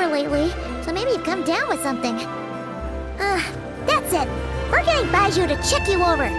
fever lately, so maybe you've come down with something. That's it. We're getting Baiju to check you over.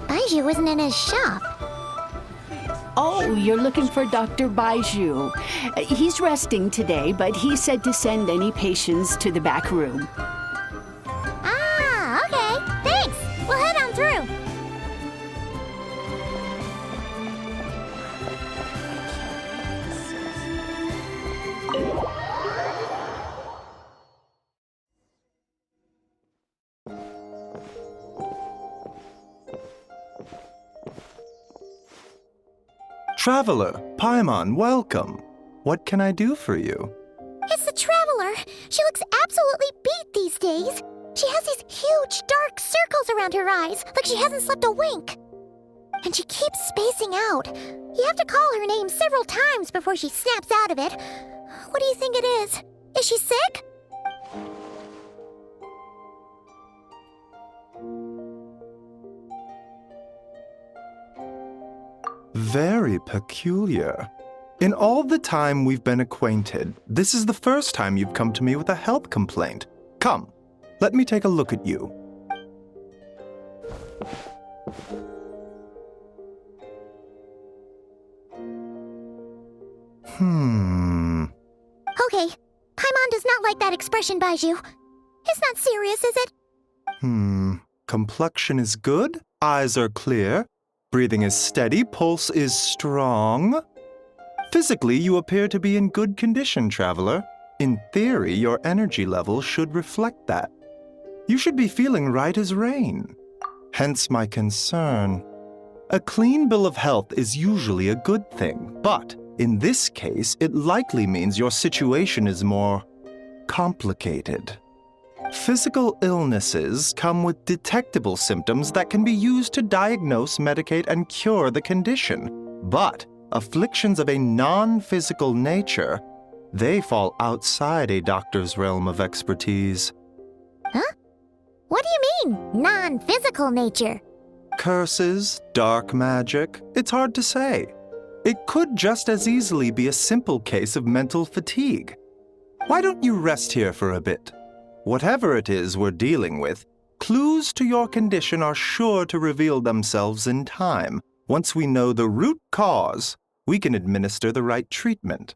Baiju isn't in his shop. Oh, you're looking for Dr. Baiju. He's resting today, but he said to send any patients to the back room. Ah, okay. Thanks. We'll head on through. Traveler, Paimon, welcome. What can I do for you? It's the Traveler. She looks absolutely beat these days. She has these huge dark circles around her eyes, like she hasn't slept a wink. And she keeps spacing out. You have to call her name several times before she snaps out of it. What do you think it is? Is she sick? Very peculiar. In all the time we've been acquainted, this is the first time you've come to me with a health complaint. Come, let me take a look at you. Okay, Paimon does not like that expression, Baiju. It's not serious, is it? Complexion is good, eyes are clear, breathing is steady, pulse is strong. Physically, you appear to be in good condition, Traveler. In theory, your energy level should reflect that. You should be feeling right as rain. Hence my concern. A clean bill of health is usually a good thing, but in this case, it likely means your situation is more complicated. Physical illnesses come with detectable symptoms that can be used to diagnose, medicate, and cure the condition. But afflictions of a non-physical nature, they fall outside a doctor's realm of expertise. Huh? What do you mean, non-physical nature? Curses, dark magic, it's hard to say. It could just as easily be a simple case of mental fatigue. Why don't you rest here for a bit? Whatever it is we're dealing with, clues to your condition are sure to reveal themselves in time. Once we know the root cause, we can administer the right treatment.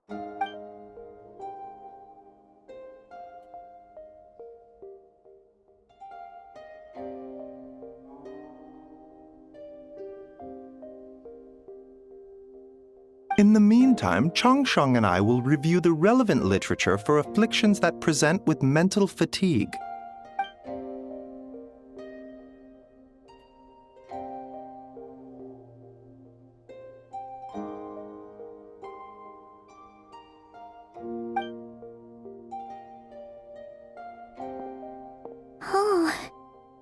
In the meantime, Changsheng and I will review the relevant literature for afflictions that present with mental fatigue. Oh,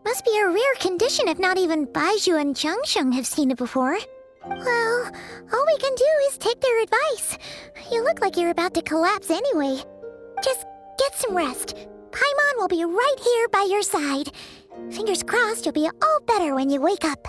must be a rare condition if not even Baiju and Changsheng have seen it before. Well, all we can do is take their advice. You look like you're about to collapse anyway. Just get some rest. Paimon will be right here by your side. Fingers crossed you'll be all better when you wake up.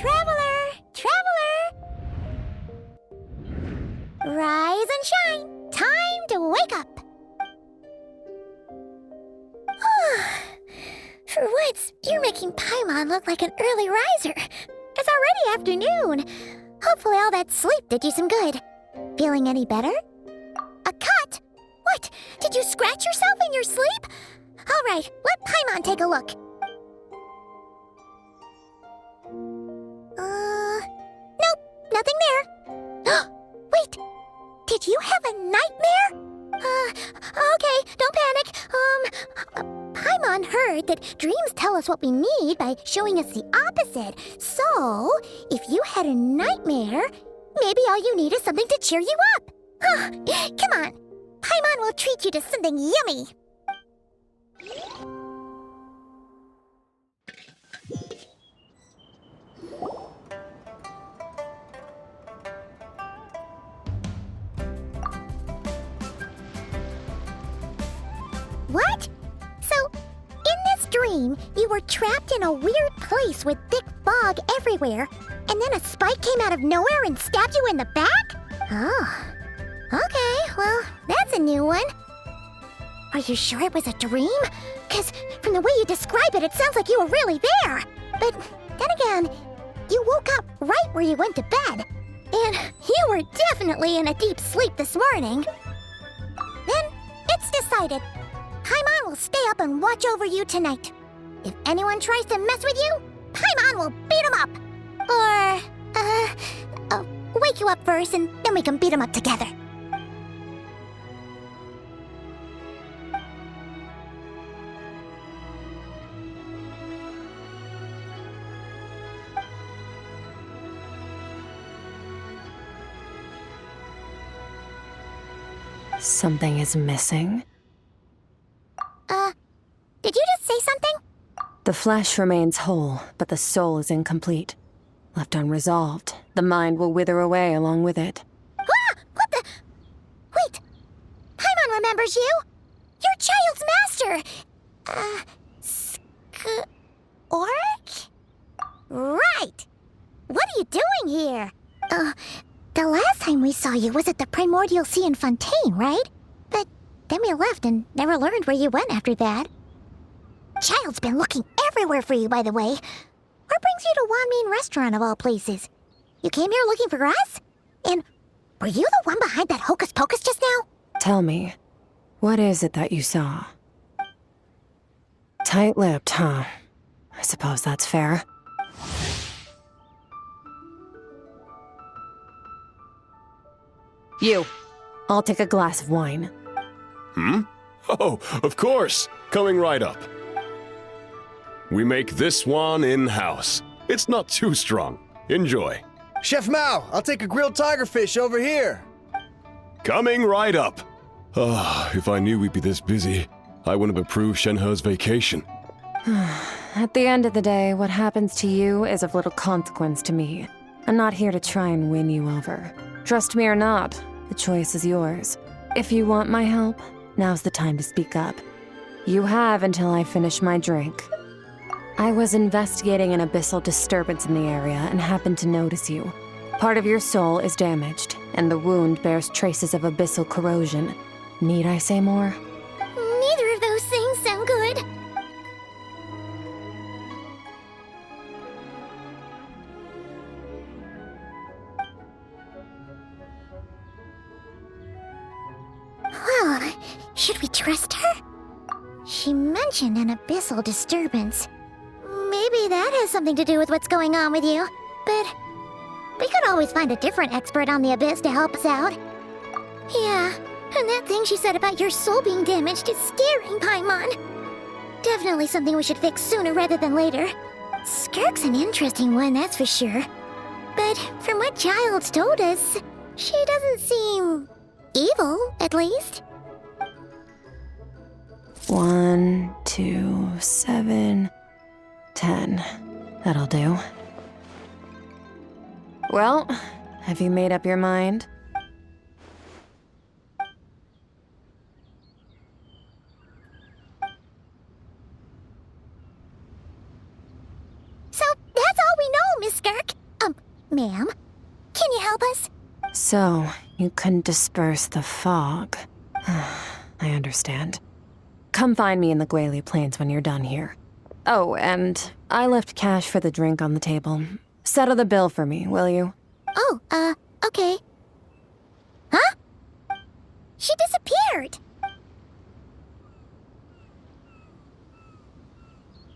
Traveler! Traveler! Rise and shine! Time to wake up! For once, you're making Paimon look like an early riser. It's already afternoon. Hopefully all that sleep did you some good. Feeling any better? A cut? What? Did you scratch yourself in your sleep? All right, let Paimon take a look. Nope, nothing there. Wait, did you have a nightmare? Okay, don't panic. Paimon heard that dreams tell us what we need by showing us the opposite. So, if you had a nightmare, maybe all you need is something to cheer you up. Come on, Paimon will treat you to something yummy. What? So, in this dream, you were trapped in a weird place with thick fog everywhere, and then a spike came out of nowhere and stabbed you in the back? Oh. Okay, well, that's a new one. Are you sure it was a dream? Because from the way you describe it, it sounds like you were really there. But then again, you woke up right where you went to bed. And you were definitely in a deep sleep this morning. Then, it's decided. Paimon will stay up and watch over you tonight. If anyone tries to mess with you, Paimon will beat him up. Or, wake you up first and then we can beat him up together. Something is missing. Did you just say something? The flesh remains whole, but the soul is incomplete. Left unresolved, the mind will wither away along with it. Ah! What the? Wait! Paimon remembers you! Your child's master! Skirk? Right! What are you doing here? The last time we saw you was at the Primordial Sea in Fontaine, right? But then we left and never learned where you went after that. Child's been looking everywhere for you, by the way. What brings you to Wanmean Restaurant of all places? You came here looking for us? And were you the one behind that hocus pocus just now? Tell me, what is it that you saw? Tight-lipped, huh? I suppose that's fair. You. I'll take a glass of wine. Oh, of course. Coming right up. We make this one in-house. It's not too strong. Enjoy. Chef Mao, I'll take a grilled tigerfish over here. Coming right up. If I knew we'd be this busy, I wouldn't have approved Shenhe's vacation. At the end of the day, what happens to you is of little consequence to me. I'm not here to try and win you over. Trust me or not, the choice is yours. If you want my help, now's the time to speak up. You have until I finish my drink. I was investigating an abyssal disturbance in the area and happened to notice you. Part of your soul is damaged, and the wound bears traces of abyssal corrosion. Need I say more? Neither of those things sound good. Well, should we trust her? She mentioned an abyssal disturbance. Maybe that has something to do with what's going on with you. But we could always find a different expert on the abyss to help us out. Yeah, and that thing she said about your soul being damaged is scaring Paimon. Definitely something we should fix sooner rather than later. Skirk's an interesting one, that's for sure. But from what Child's told us, she doesn't seem evil, at least. 1, 2, 7, 10. That'll do. Well, have you made up your mind? So that's all we know, Miss Skirk. ma'am. Can you help us? So, you couldn't disperse the fog. I understand. Come find me in the Guili Plains when you're done here. Oh, and I left cash for the drink on the table. Settle the bill for me, will you? Oh, okay. Huh? She disappeared!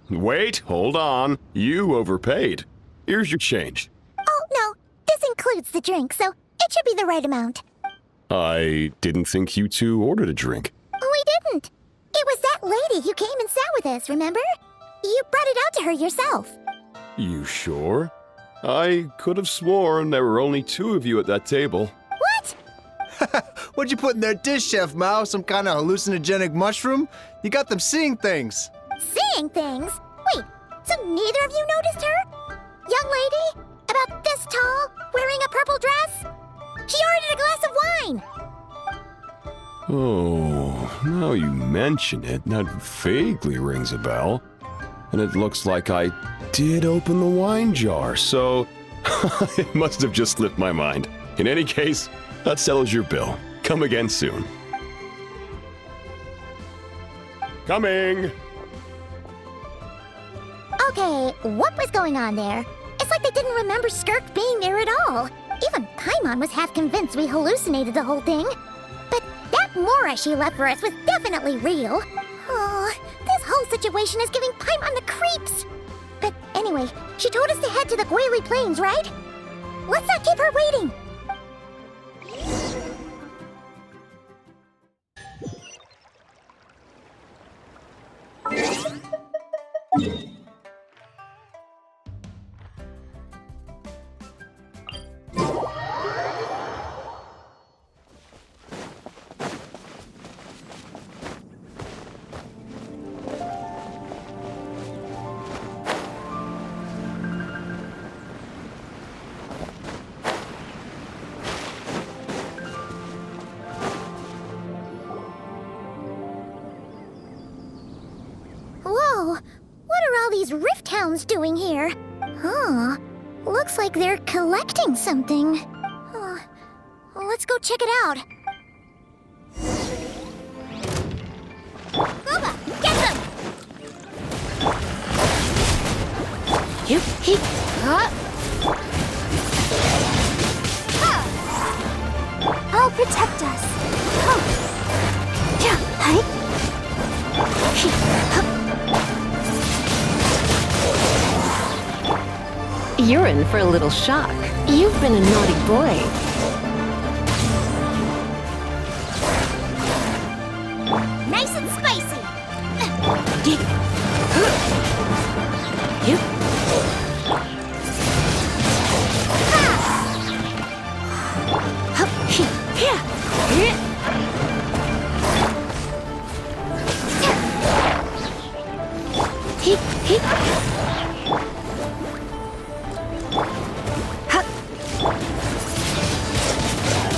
Wait, hold on. You overpaid. Here's your change. Oh, no. This includes the drink, so it should be the right amount. I didn't think you two ordered a drink. We didn't. It was that lady who came and sat with us, remember? You brought it out to her yourself. You sure? I could have sworn there were only 2 of you at that table. What? What'd you put in their dish, Chef Mao? Some kind of hallucinogenic mushroom? You got them seeing things. Seeing things? Wait, so neither of you noticed her? Young lady? About this tall? Wearing a purple dress? She ordered a glass of wine! Oh, now you mention it, that vaguely rings a bell. And it looks like I did open the wine jar, so it must have just slipped my mind. In any case, that settles your bill. Come again soon. Coming! Okay, what was going on there? It's like they didn't remember Skirk being there at all. Even Paimon was half convinced we hallucinated the whole thing. But that Mora she left for us was definitely real. Oh, this whole situation is giving Paimon the creeps. But anyway, she told us to head to the Guili Plains, right? Let's not keep her waiting. Whoa, what are all these rift hounds doing here? Huh, looks like they're collecting something. Let's go check it out. Booba, get them! I'll protect us. You're in for a little shock. You've been a naughty boy. Nice and spicy.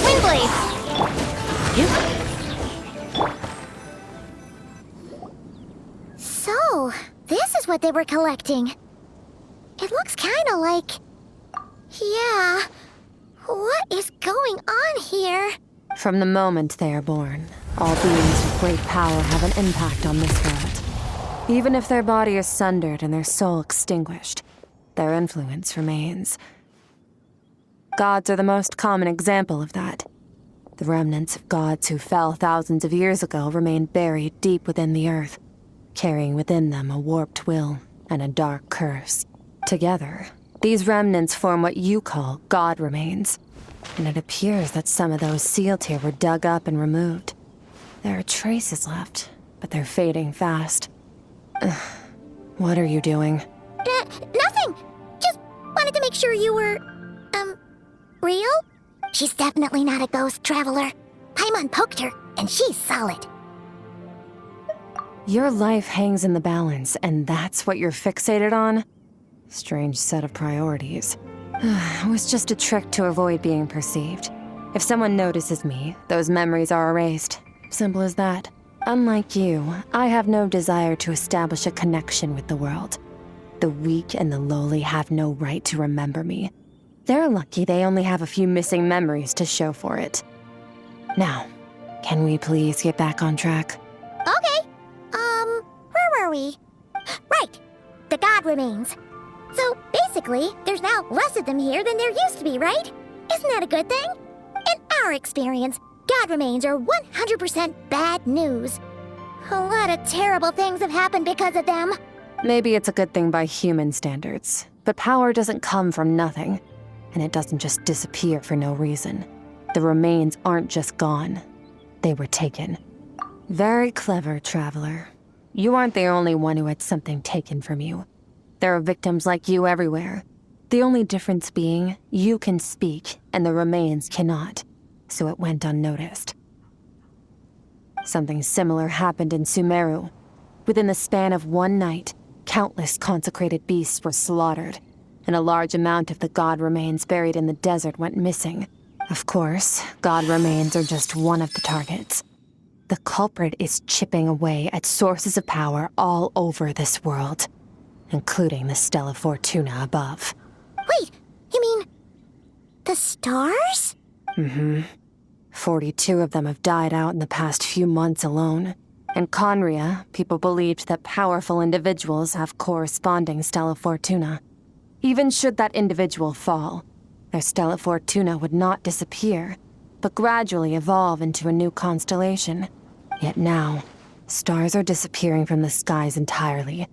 Windblade. So, this is what they were collecting. It looks kind of like... Yeah. What is going on here? From the moment they are born, all beings with great power have an impact on this world. Even if their body is sundered and their soul extinguished, their influence remains. Gods are the most common example of that. The remnants of gods who fell thousands of years ago remain buried deep within the earth, carrying within them a warped will and a dark curse. Together, these remnants form what you call god remains, and it appears that some of those sealed here were dug up and removed. There are traces left, but they're fading fast. What are you doing? Nothing. Just wanted to make sure you were, real? She's definitely not a ghost traveler. Paimon poked her, and she's solid. Your life hangs in the balance, and that's what you're fixated on? Strange set of priorities. It was just a trick to avoid being perceived. If someone notices me, those memories are erased. Simple as that. Unlike you, I have no desire to establish a connection with the world. The weak and the lowly have no right to remember me. They're lucky they only have a few missing memories to show for it. Now, can we please get back on track? Okay. Where were we? Right. The god remains. So basically, there's now less of them here than there used to be, right? Isn't that a good thing? In our experience, god remains are 100% bad news. A lot of terrible things have happened because of them. Maybe it's a good thing by human standards, but power doesn't come from nothing, and it doesn't just disappear for no reason. The remains aren't just gone. They were taken. Very clever, Traveler. You aren't the only one who had something taken from you. There are victims like you everywhere. The only difference being, you can speak, and the remains cannot, so it went unnoticed. Something similar happened in Sumeru. Within the span of one night, countless consecrated beasts were slaughtered, and a large amount of the god remains buried in the desert went missing. Of course, god remains are just one of the targets. The culprit is chipping away at sources of power all over this world, including the Stella Fortuna above. Wait, you mean the stars? 42 of them have died out in the past few months alone. In Conria, people believed that powerful individuals have corresponding Stella Fortuna. Even should that individual fall, their Stella Fortuna would not disappear, but gradually evolve into a new constellation. Yet now, stars are disappearing from the skies entirely,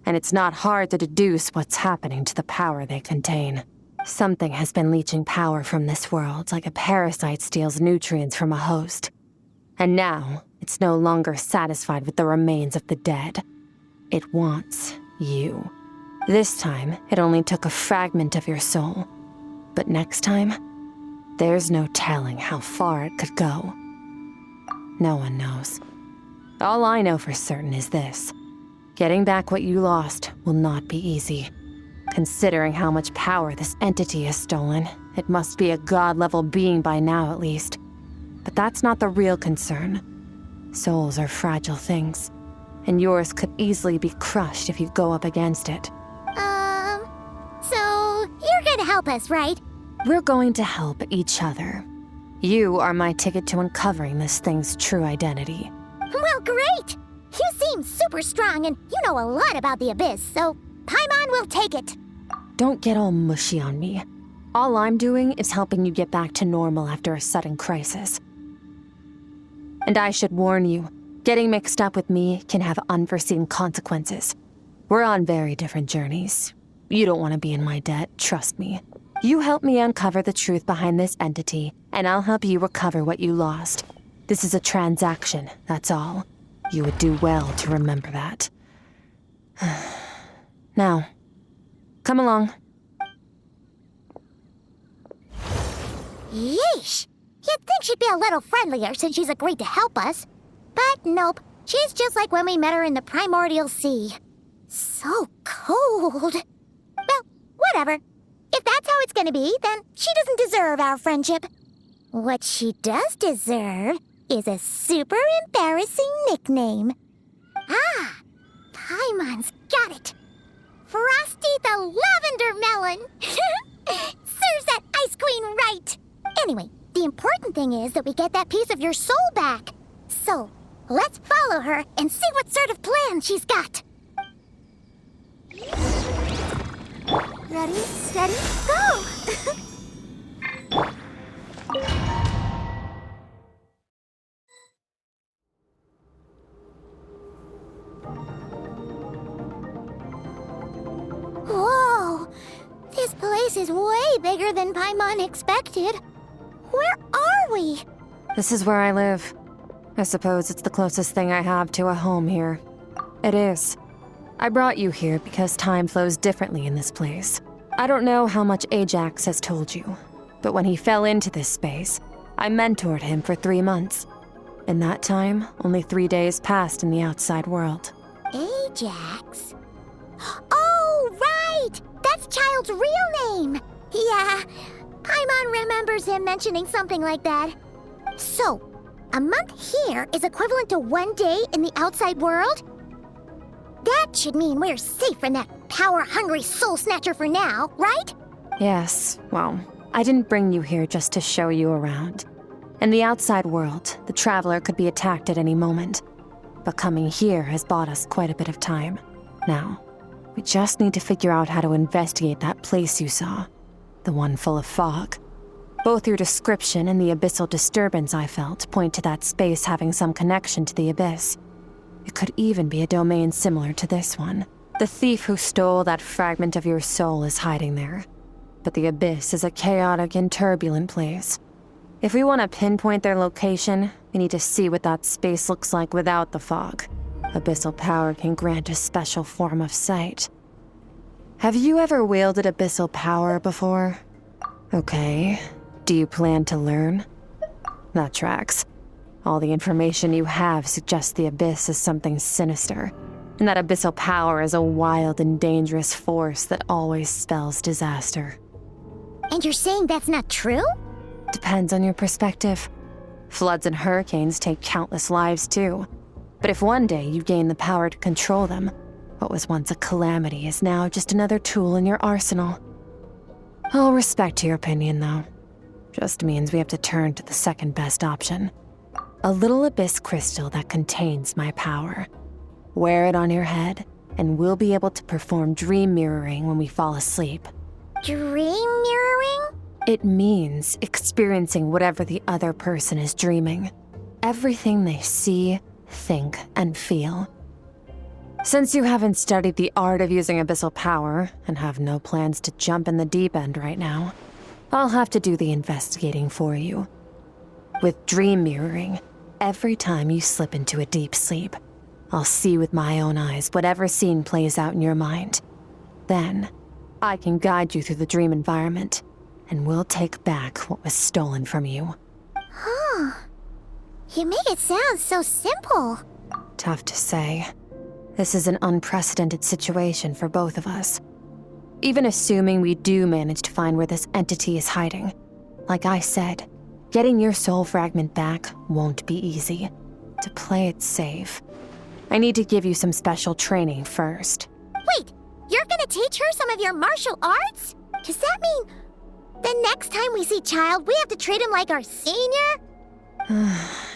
and it's not hard to deduce what's happening to the power they contain. Something has been leeching power from this world like a parasite steals nutrients from a host. And now, it's no longer satisfied with the remains of the dead. It wants you. This time, it only took a fragment of your soul. But next time, there's no telling how far it could go. No one knows. All I know for certain is this. Getting back what you lost will not be easy. Considering how much power this entity has stolen, it must be a god-level being by now at least. But that's not the real concern. Souls are fragile things, and yours could easily be crushed if you go up against it. So you're gonna help us, right? We're going to help each other. You are my ticket to uncovering this thing's true identity. Well, great! You seem super strong and you know a lot about the Abyss, so Paimon will take it. Don't get all mushy on me. All I'm doing is helping you get back to normal after a sudden crisis. And I should warn you, getting mixed up with me can have unforeseen consequences. We're on very different journeys. You don't want to be in my debt, trust me. You help me uncover the truth behind this entity, and I'll help you recover what you lost. This is a transaction, that's all. You would do well to remember that. Now, come along. Yeesh! You'd think she'd be a little friendlier since she's agreed to help us. But nope, she's just like when we met her in the Primordial Sea. So cold. Well, whatever. If that's how it's gonna be, then she doesn't deserve our friendship. What she does deserve is a super embarrassing nickname. Ah, Paimon's got it. Frosty the Lavender Melon. Serves that Ice Queen right. Anyway, the important thing is that we get that piece of your soul back. So, let's follow her and see what sort of plan she's got. Ready, steady, go! Whoa! This place is way bigger than Paimon expected. Where are we? This is where I live. I suppose it's the closest thing I have to a home here. It is. I brought you here because time flows differently in this place. I don't know how much Ajax has told you, but when he fell into this space, I mentored him for 3 months. In that time, only 3 days passed in the outside world. Ajax? Oh, right! That's Child's real name! Yeah, Paimon remembers him mentioning something like that. So, a month here is equivalent to 1 day in the outside world? That should mean we're safe from that power-hungry soul snatcher for now, right? Yes, well, I didn't bring you here just to show you around. In the outside world, the Traveler could be attacked at any moment. But coming here has bought us quite a bit of time. Now, we just need to figure out how to investigate that place you saw. The one full of fog. Both your description and the abyssal disturbance I felt point to that space having some connection to the abyss. It could even be a domain similar to this one. The thief who stole that fragment of your soul is hiding there. But the abyss is a chaotic and turbulent place. If we want to pinpoint their location, we need to see what that space looks like without the fog. Abyssal power can grant a special form of sight. Have you ever wielded abyssal power before? Okay. Do you plan to learn? That tracks. All the information you have suggests the abyss is something sinister, and that abyssal power is a wild and dangerous force that always spells disaster. And you're saying that's not true? Depends on your perspective. Floods and hurricanes take countless lives too. But if one day you gain the power to control them, what was once a calamity is now just another tool in your arsenal. I'll respect your opinion, though. Just means we have to turn to the second best option. A little abyss crystal that contains my power. Wear it on your head, and we'll be able to perform dream mirroring when we fall asleep. Dream mirroring? It means experiencing whatever the other person is dreaming. Everything they see, think, and feel. Since you haven't studied the art of using abyssal power, and have no plans to jump in the deep end right now, I'll have to do the investigating for you. With dream mirroring, every time you slip into a deep sleep, I'll see with my own eyes whatever scene plays out in your mind. Then, I can guide you through the dream environment, and we'll take back what was stolen from you. Huh. You make it sound so simple. Tough to say. This is an unprecedented situation for both of us. Even assuming we do manage to find where this entity is hiding, like I said, getting your soul fragment back won't be easy. To play it safe, I need to give you some special training first. Wait, you're gonna teach her some of your martial arts? Does that mean the next time we see Child, we have to treat him like our senior?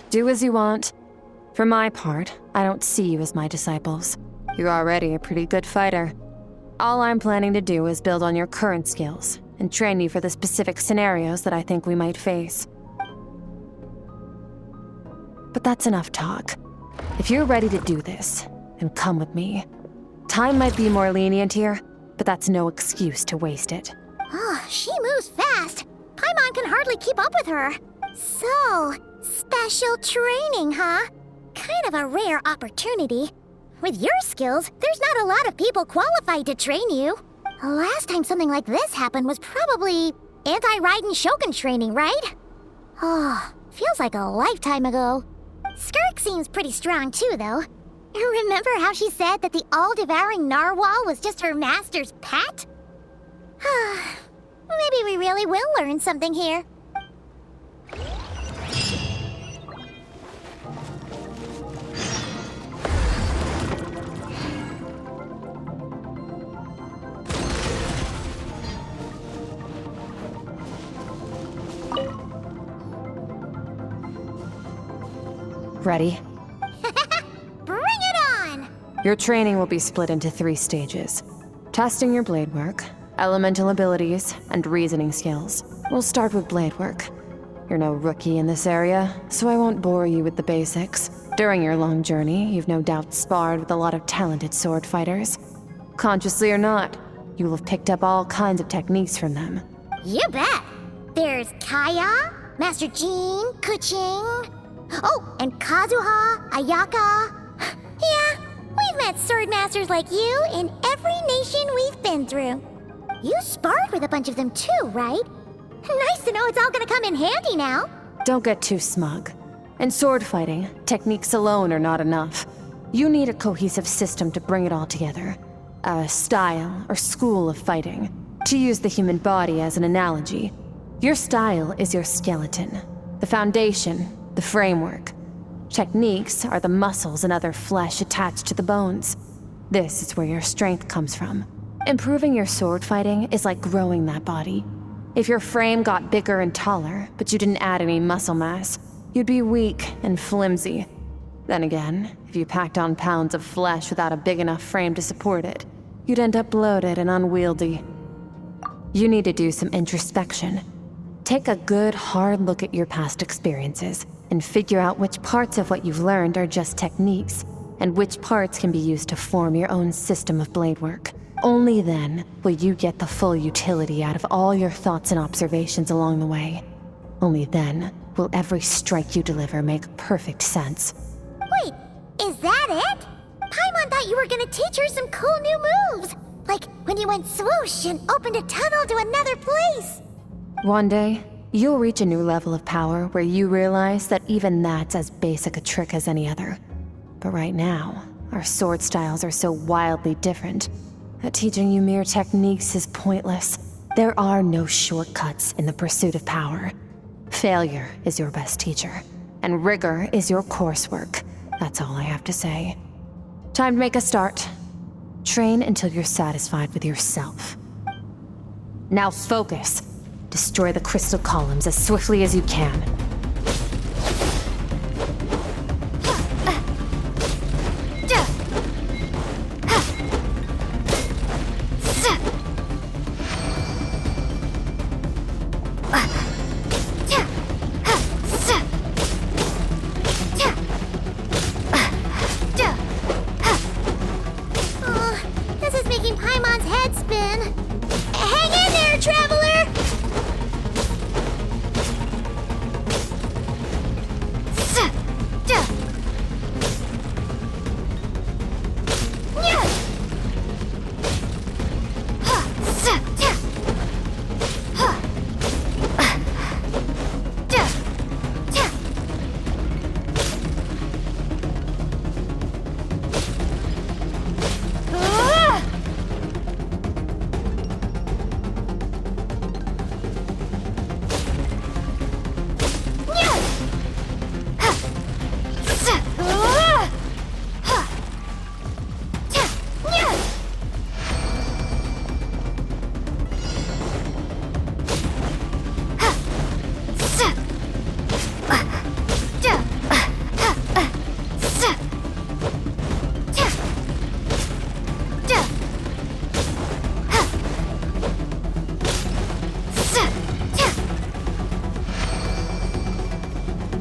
Do as you want. For my part, I don't see you as my disciples. You're already a pretty good fighter. All I'm planning to do is build on your current skills and train you for the specific scenarios that I think we might face. But that's enough talk. If you're ready to do this, then come with me. Time might be more lenient here, but that's no excuse to waste it. Oh, she moves fast. Paimon can hardly keep up with her. So, special training, huh? Kind of a rare opportunity. With your skills, there's not a lot of people qualified to train you. The last time something like this happened was probably anti-Raiden Shogun training, right? Oh, feels like a lifetime ago. Skirk seems pretty strong too, though. Remember how she said that the all-devouring narwhal was just her master's pet? Maybe we really will learn something here. Ready? Bring it on! Your training will be split into 3 stages. Testing your blade work, elemental abilities, and reasoning skills. We'll start with blade work. You're no rookie in this area, so I won't bore you with the basics. During your long journey, you've no doubt sparred with a lot of talented sword fighters. Consciously or not, you will have picked up all kinds of techniques from them. You bet! There's Kaya, Master Jean, Kuching... Oh, and Kazuha, Ayaka. Yeah, we've met sword masters like you in every nation we've been through. You sparred with a bunch of them too, right? Nice to know it's all gonna come in handy now. Don't get too smug. In sword fighting, techniques alone are not enough. You need a cohesive system to bring it all together. A style or school of fighting. To use the human body as an analogy, your style is your skeleton, the foundation, the framework. Techniques are the muscles and other flesh attached to the bones. This is where your strength comes from. Improving your sword fighting is like growing that body. If your frame got bigger and taller, but you didn't add any muscle mass, you'd be weak and flimsy. Then again, if you packed on pounds of flesh without a big enough frame to support it, you'd end up bloated and unwieldy. You need to do some introspection. Take a good, hard look at your past experiences and figure out which parts of what you've learned are just techniques, and which parts can be used to form your own system of blade work. Only then will you get the full utility out of all your thoughts and observations along the way. Only then will every strike you deliver make perfect sense. Wait, is that it? Paimon thought you were gonna teach her some cool new moves. Like when you went swoosh and opened a tunnel to another place. One day, you'll reach a new level of power where you realize that even that's as basic a trick as any other. But right now, our sword styles are so wildly different that teaching you mere techniques is pointless. There are no shortcuts in the pursuit of power. Failure is your best teacher, and rigor is your coursework. That's all I have to say. Time to make a start. Train until you're satisfied with yourself. Now focus. Destroy the crystal columns as swiftly as you can. This is making Paimon's head spin. Hang in there, traveler!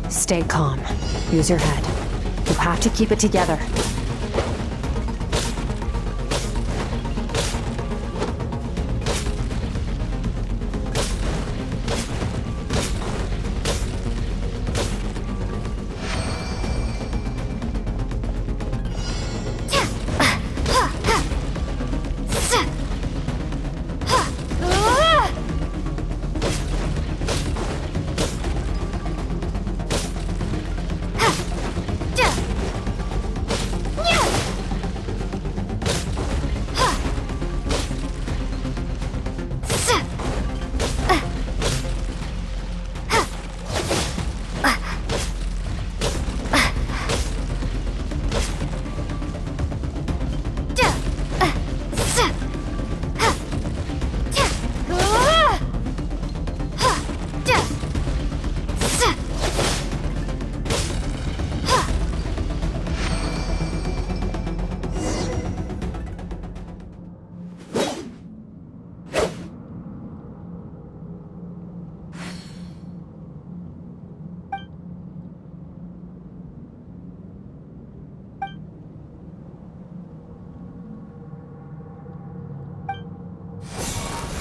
Stay calm. Use your head. You have to keep it together.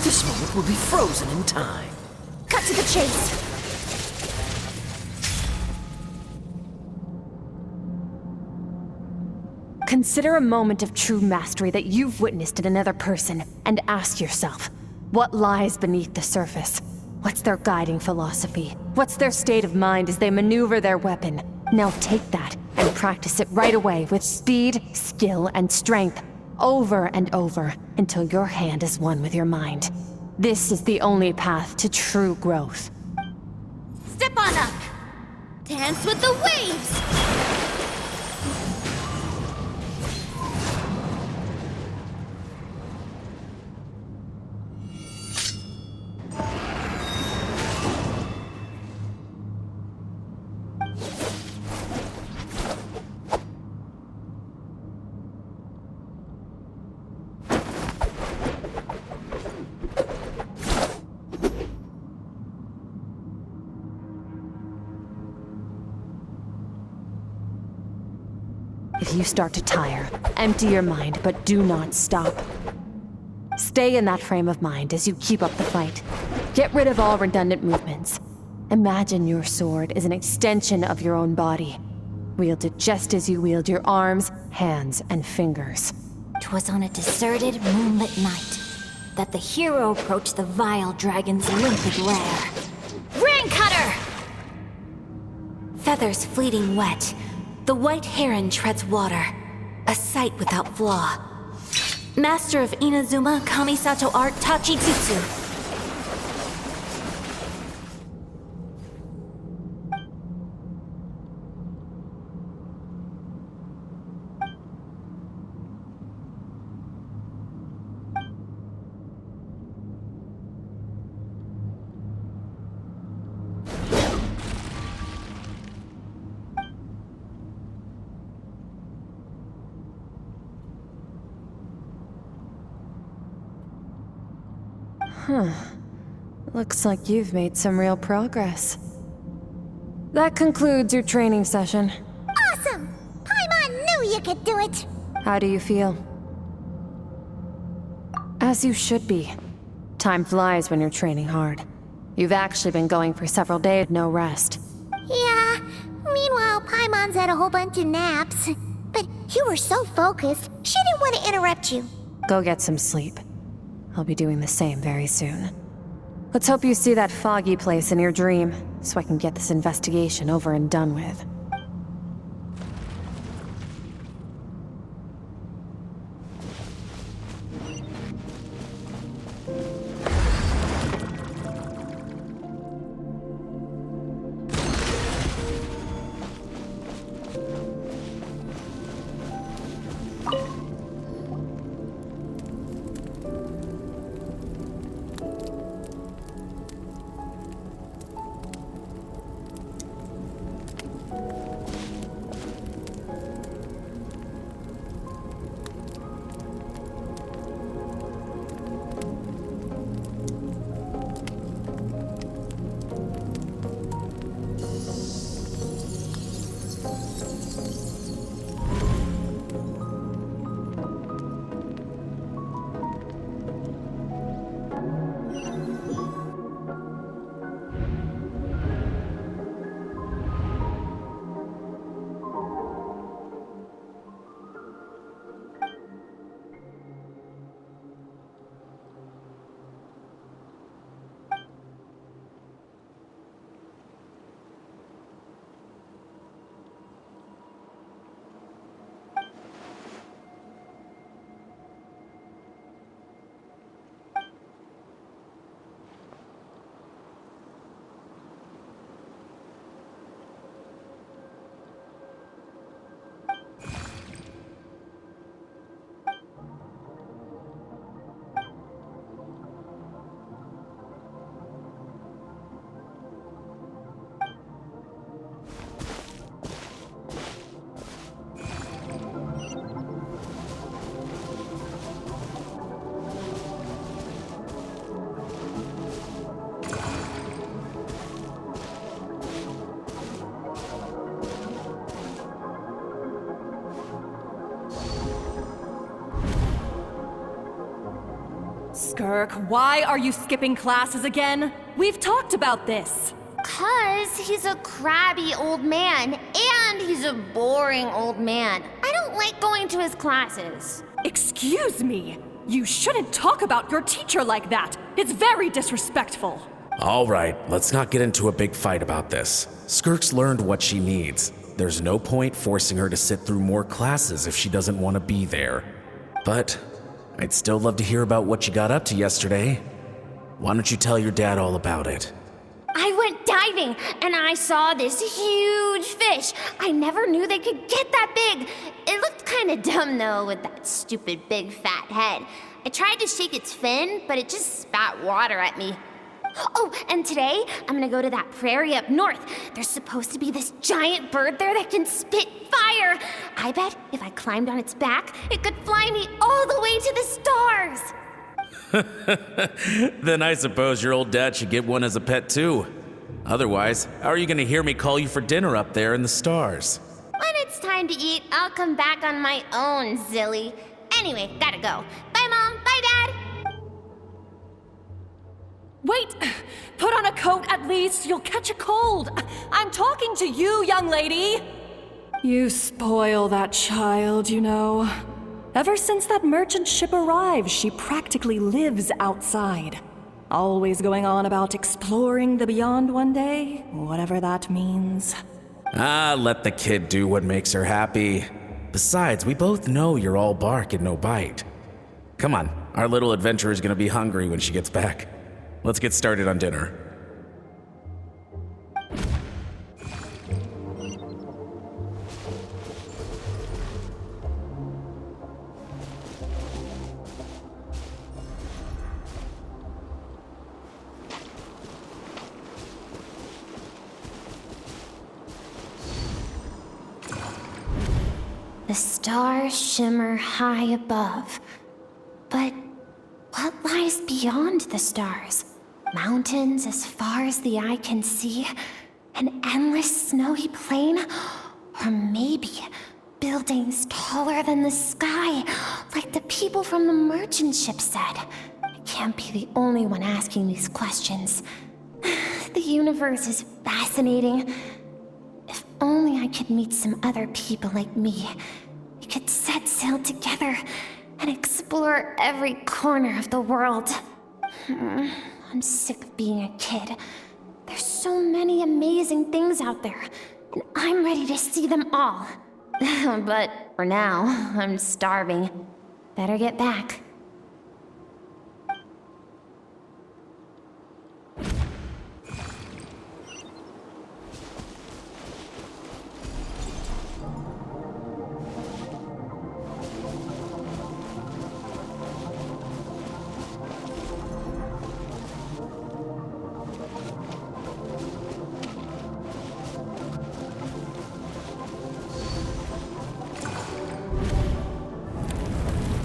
This moment will be frozen in time. Cut to the chase. Consider a moment of true mastery that you've witnessed in another person, and ask yourself, what lies beneath the surface? What's their guiding philosophy? What's their state of mind as they maneuver their weapon? Now take that and practice it right away with speed, skill, and strength, over and over, until your hand is one with your mind. This is the only path to true growth. Step on up. Dance with the waves. If you start to tire, empty your mind, but do not stop. Stay in that frame of mind as you keep up the fight. Get rid of all redundant movements. Imagine your sword is an extension of your own body. Wield it just as you wield your arms, hands, and fingers. 'Twas on a deserted, moonlit night that the hero approached the vile dragon's limpid lair. Ring cutter! Feathers fleeting wet, the white heron treads water, a sight without flaw. Master of Inazuma Kamisato art Tachijutsu. Looks like you've made some real progress. That concludes your training session. Awesome! Paimon knew you could do it! How do you feel? As you should be. Time flies when you're training hard. You've actually been going for several days, no rest. Yeah, meanwhile, Paimon's had a whole bunch of naps. But you were so focused, she didn't want to interrupt you. Go get some sleep. I'll be doing the same very soon. Let's hope you see that foggy place in your dream, so I can get this investigation over and done with. Skirk, why are you skipping classes again? We've talked about this. 'Cause he's a crabby old man, and he's a boring old man. I don't like going to his classes. Excuse me. You shouldn't talk about your teacher like that. It's very disrespectful. All right, let's not get into a big fight about this. Skirk's learned what she needs. There's no point forcing her to sit through more classes if she doesn't want to be there. But I'd still love to hear about what you got up to yesterday. Why don't you tell your dad all about it? I went diving, and I saw this huge fish. I never knew they could get that big. It looked kinda dumb, though, with that stupid big fat head. I tried to shake its fin, but it just spat water at me. Oh, and today, I'm gonna go to that prairie up north. There's supposed to be this giant bird there that can spit fire. I bet if I climbed on its back, it could fly me all the way to the stars. Then I suppose your old dad should get one as a pet too. Otherwise, how are you gonna hear me call you for dinner up there in the stars? When it's time time to eat, I'll come back on my own, Zilly. Anyway, gotta go. Bye, Mom. Bye, Dad. Wait! Put on a coat at least. You'll catch a cold. I'm talking to you, young lady. You spoil that child, you know. Ever since that merchant ship arrived, she practically lives outside. Always going on about exploring the beyond one day, whatever that means. Let the kid do what makes her happy. Besides, we both know you're all bark and no bite. Come on, our little adventurer's gonna be hungry when she gets back. Let's get started on dinner. The stars shimmer high above. But what lies beyond the stars? Mountains as far as the eye can see? An endless snowy plain? Or maybe buildings taller than the sky, like the people from the merchant ship said? I can't be the only one asking these questions. The universe is fascinating. If only I could meet some other people like me. We could set sail together and explore every corner of the world. I'm sick of being a kid. There's so many amazing things out there, and I'm ready to see them all. But for now, I'm starving. Better get back.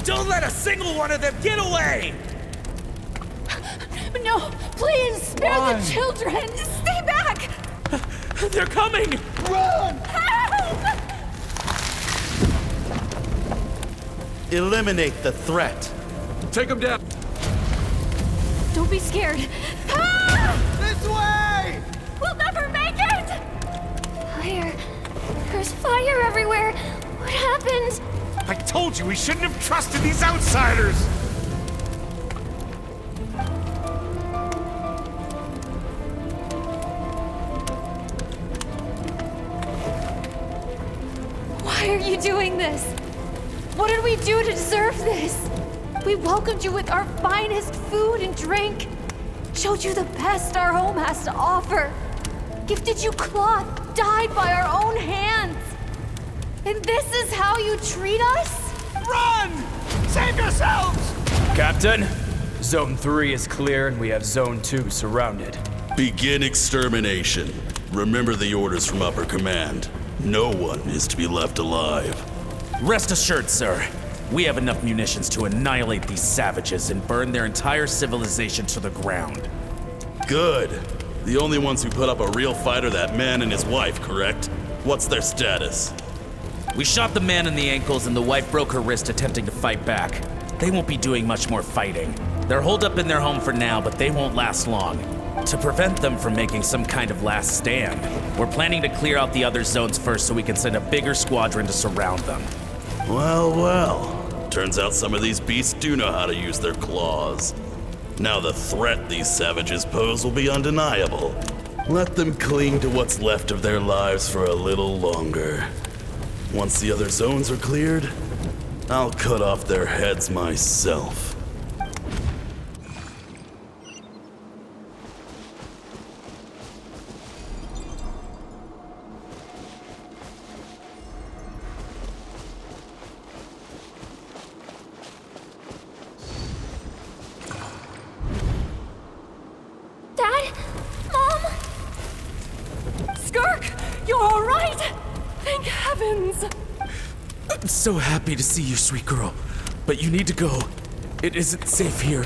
Don't let a single one of them get away! No, please, spare the children! Stay back! They're coming! Run! Help! Eliminate the threat. Take them down! Don't be scared. This way! We'll never make it! Fire. There's fire everywhere. What happened? I told you we shouldn't have trusted these outsiders! Why are you doing this? What did we do to deserve this? We welcomed you with our finest food and drink, showed you the best our home has to offer, gifted you cloth dyed by our own hands. And this is how you treat us? Run! Save yourselves! Captain, Zone 3 is clear and we have Zone 2 surrounded. Begin extermination. Remember the orders from upper command. No one is to be left alive. Rest assured, sir. We have enough munitions to annihilate these savages and burn their entire civilization to the ground. Good. The only ones who put up a real fight are that man and his wife, correct? What's their status? We shot the man in the ankles and the wife broke her wrist attempting to fight back. They won't be doing much more fighting. They're holed up in their home for now, but they won't last long. To prevent them from making some kind of last stand, we're planning to clear out the other zones first so we can send a bigger squadron to surround them. Well, well. Turns out some of these beasts do know how to use their claws. Now the threat these savages pose will be undeniable. Let them cling to what's left of their lives for a little longer. Once the other zones are cleared, I'll cut off their heads myself. Dad? Mom? Skirk, you're all right? Thank heavens! I'm so happy to see you, sweet girl. But you need to go. It isn't safe here.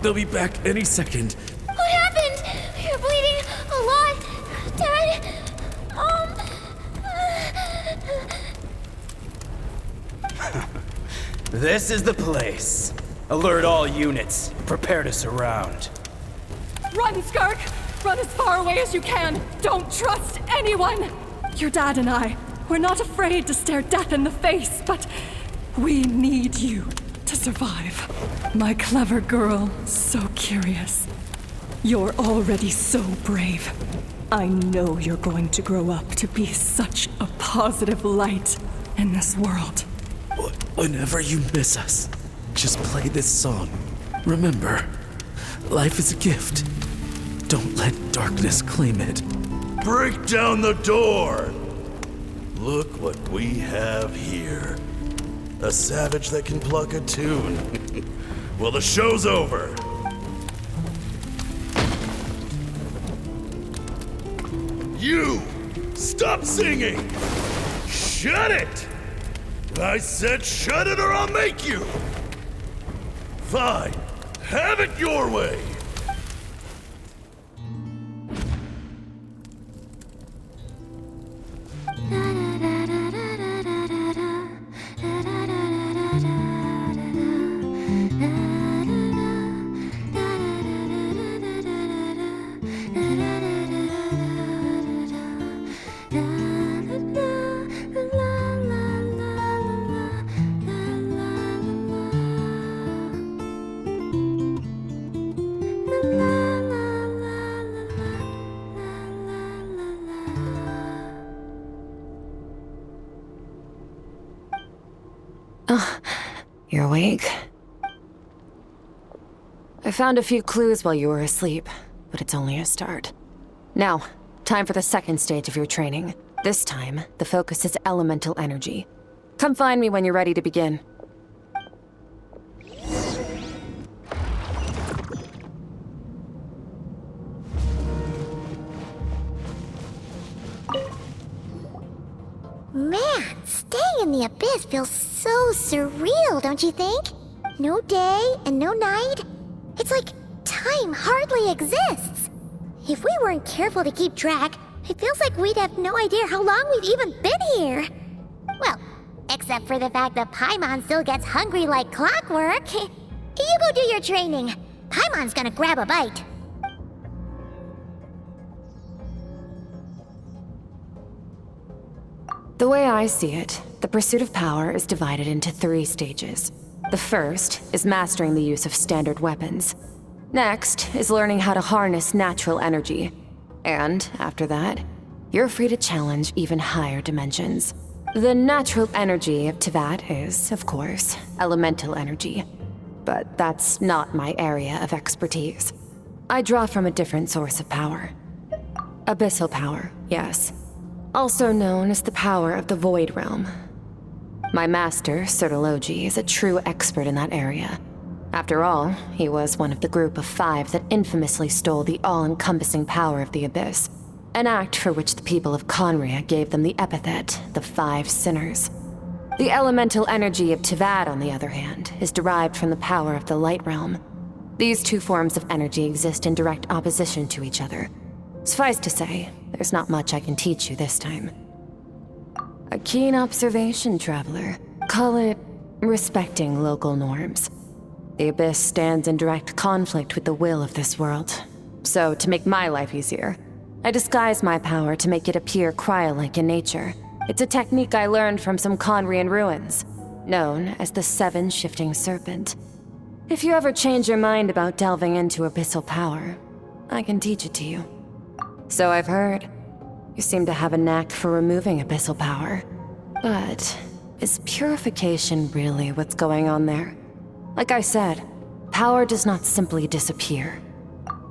They'll be back any second. What happened? You're bleeding a lot. Dad? Mom? This is the place. Alert all units. Prepare to surround. Run, Skirk! Run as far away as you can! Don't trust anyone! Your dad and I, we're not afraid to stare death in the face, but we need you to survive. My clever girl, so curious. You're already so brave. I know you're going to grow up to be such a positive light in this world. Whenever you miss us, just play this song. Remember, life is a gift. Don't let darkness claim it. Break down the door! Look what we have here. A savage that can pluck a tune. Well, the show's over. You! Stop singing! Shut it! I said shut it or I'll make you! Fine. Have it your way! You're awake? I found a few clues while you were asleep, but it's only a start. Now, time for the second stage of your training. This time, the focus is elemental energy. Come find me when you're ready to begin. Man, staying in the abyss feels so surreal, don't you think? No day and no night. It's like time hardly exists. If we weren't careful to keep track, it feels like we'd have no idea how long we've even been here. Well, except for the fact that Paimon still gets hungry like clockwork. You go do your training. Paimon's gonna grab a bite. The way I see it, the pursuit of power is divided into 3 stages. The first is mastering the use of standard weapons. Next is learning how to harness natural energy. And after that, you're free to challenge even higher dimensions. The natural energy of Teyvat is, of course, elemental energy. But that's not my area of expertise. I draw from a different source of power. Abyssal power, yes. Also known as the power of the Void Realm. My master, Sertologi, is a true expert in that area. After all, he was one of the group of 5 that infamously stole the all-encompassing power of the Abyss, an act for which the people of Conria gave them the epithet, the 5 Sinners. The elemental energy of Teyvat, on the other hand, is derived from the power of the Light Realm. These 2 forms of energy exist in direct opposition to each other. Suffice to say, there's not much I can teach you this time. A keen observation, traveler. Call it respecting local norms. The Abyss stands in direct conflict with the will of this world. So, to make my life easier, I disguise my power to make it appear cryo-like in nature. It's a technique I learned from some Conrian ruins, known as the 7 Shifting Serpent. If you ever change your mind about delving into abyssal power, I can teach it to you. So I've heard. You seem to have a knack for removing abyssal power. But is purification really what's going on there? Like I said, power does not simply disappear.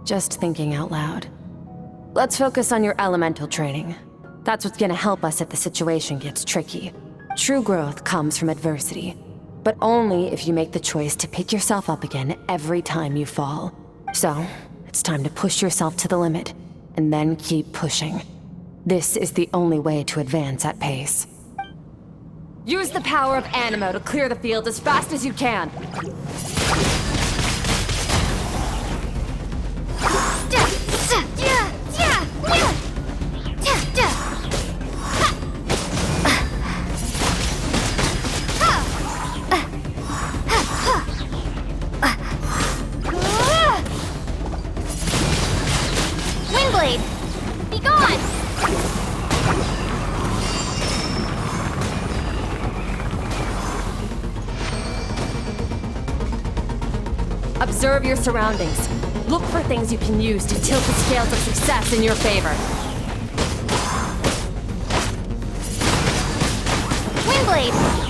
Just thinking out loud. Let's focus on your elemental training. That's what's gonna help us if the situation gets tricky. True growth comes from adversity, but only if you make the choice to pick yourself up again every time you fall. So, it's time to push yourself to the limit, and then keep pushing. This is the only way to advance at pace. Use the power of Animo to clear the field as fast as you can. Windblade! Be gone! Observe your surroundings. Look for things you can use to tilt the scales of success in your favor. Windblade!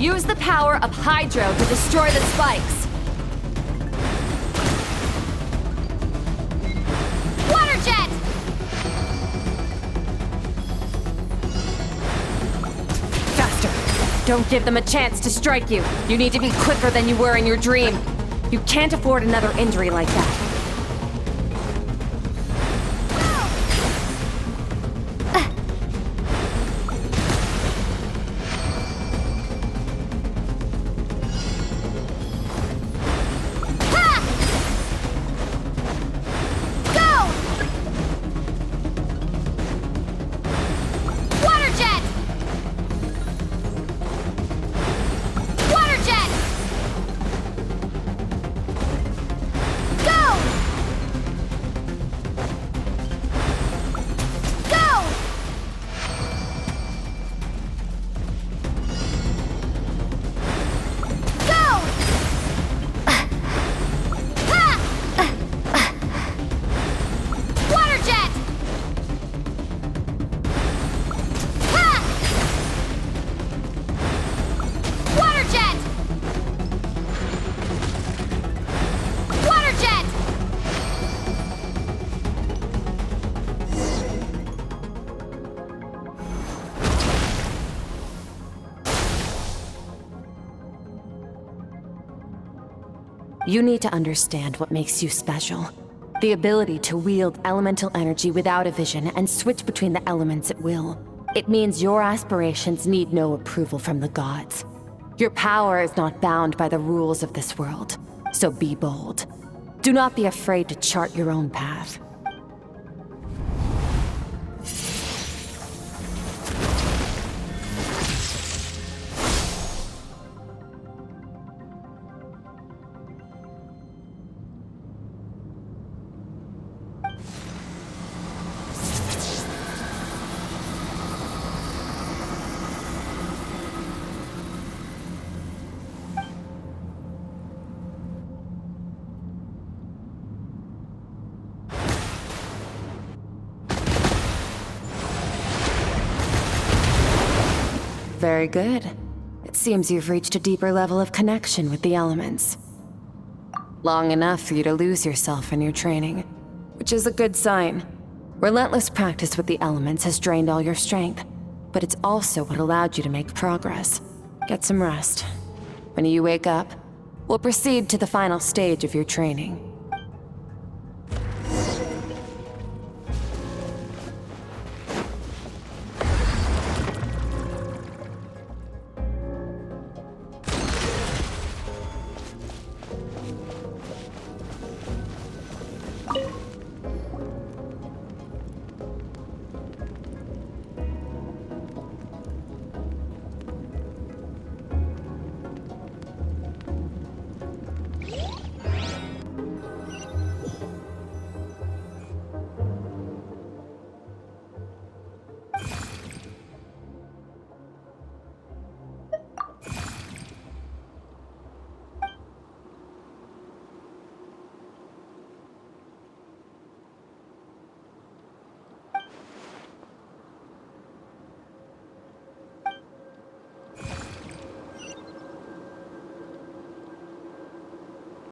Use the power of Hydro to destroy the spikes. Water jet! Faster! Don't give them a chance to strike you. You need to be quicker than you were in your dream. You can't afford another injury like that. You need to understand what makes you special. The ability to wield elemental energy without a vision and switch between the elements at will. It means your aspirations need no approval from the gods. Your power is not bound by the rules of this world, so be bold. Do not be afraid to chart your own path. Very good. It seems you've reached a deeper level of connection with the elements. Long enough for you to lose yourself in your training, which is a good sign. Relentless practice with the elements has drained all your strength, but it's also what allowed you to make progress. Get some rest. When you wake up, we'll proceed to the final stage of your training.